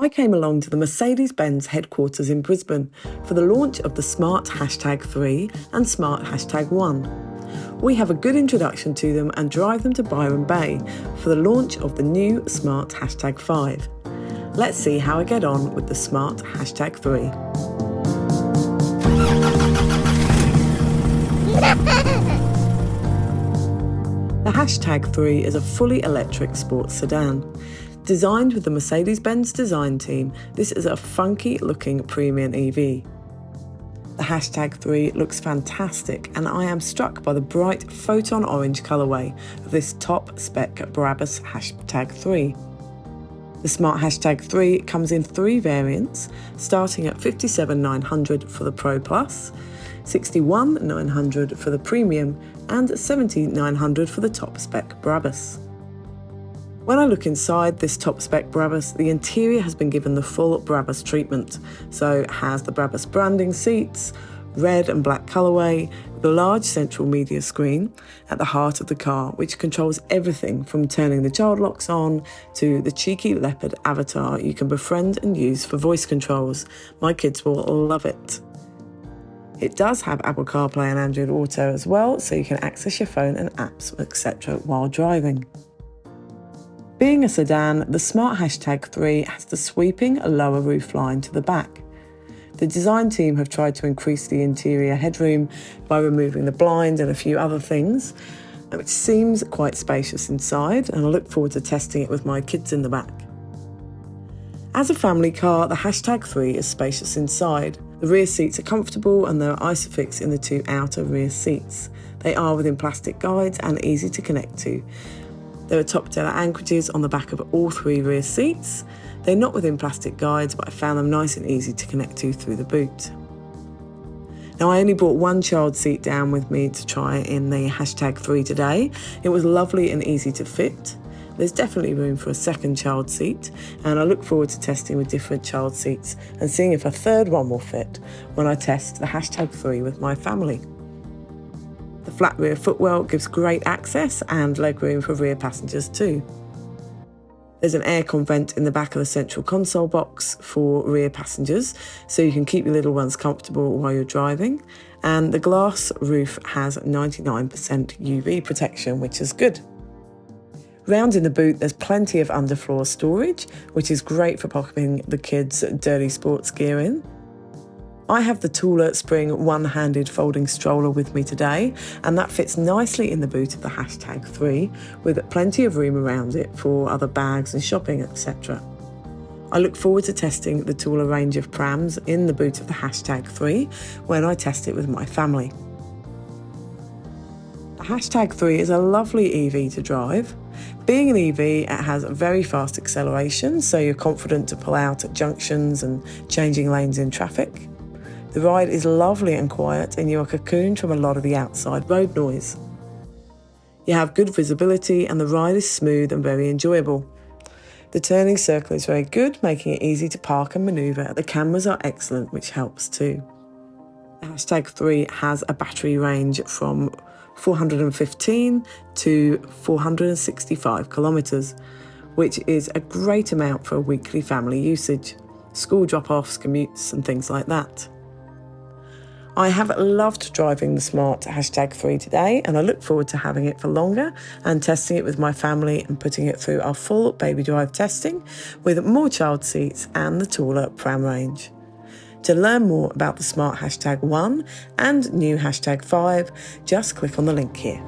I came along to the Mercedes-Benz headquarters in Brisbane for the launch of the Smart #3 and Smart #1. We have a good introduction to them and drive them to Byron Bay for the launch of the new Smart #5. Let's see how I get on with the Smart #3. The #3 is a fully electric sports sedan. Designed with the Mercedes-Benz design team, this is a funky looking premium EV. The #3 looks fantastic, and I am struck by the bright photon orange colourway of this top spec Brabus #3. The Smart #3 comes in 3 variants, starting at $57,900 for the Pro Plus, $61,900 for the Premium, and $70,900 for the top spec Brabus. When I look inside this top spec Brabus, the interior has been given the full Brabus treatment. So it has the Brabus branding seats, red and black colourway, with a large central media screen at the heart of the car, which controls everything from turning the child locks on to the cheeky leopard avatar you can befriend and use for voice controls. My kids will love it. It does have Apple CarPlay and Android Auto as well, so you can access your phone and apps, etc. while driving. Being a sedan, the Smart #3 has the sweeping lower roofline to the back. The design team have tried to increase the interior headroom by removing the blind and a few other things, which seems quite spacious inside, and I look forward to testing it with my kids in the back. As a family car, the #3 is spacious inside. The rear seats are comfortable and there are Isofix in the 2 outer rear seats. They are within plastic guides and easy to connect to. There are top tailor anchorages on the back of all 3 rear seats. They're not within plastic guides, but I found them nice and easy to connect to through the boot. Now, I only brought 1 child seat down with me to try in the #3 today. It was lovely and easy to fit. There's definitely room for a second child seat, and I look forward to testing with different child seats and seeing if a third one will fit when I test the #3 with my family. The flat rear footwell gives great access and legroom for rear passengers too. There's an aircon vent in the back of the central console box for rear passengers, so you can keep your little ones comfortable while you're driving. And the glass roof has 99% UV protection, which is good. Round in the boot, there's plenty of underfloor storage, which is great for popping the kids' dirty sports gear in. I have the Taller Spring one-handed folding stroller with me today, and that fits nicely in the boot of the #3 with plenty of room around it for other bags and shopping, etc. I look forward to testing the taller range of prams in the boot of the #3 when I test it with my family. The #3 is a lovely EV to drive. Being an EV, it has a very fast acceleration, so you're confident to pull out at junctions and changing lanes in traffic. The ride is lovely and quiet, and you are cocooned from a lot of the outside road noise. You have good visibility and the ride is smooth and very enjoyable. The turning circle is very good, making it easy to park and manoeuvre. The cameras are excellent, which helps too. The #3 has a battery range from 415 to 465 kilometres, which is a great amount for a weekly family usage, school drop-offs, commutes and things like that. I have loved driving the Smart #3 today, and I look forward to having it for longer and testing it with my family and putting it through our full baby drive testing with more child seats and the taller pram range. To learn more about the Smart #1 and new #5, just click on the link here.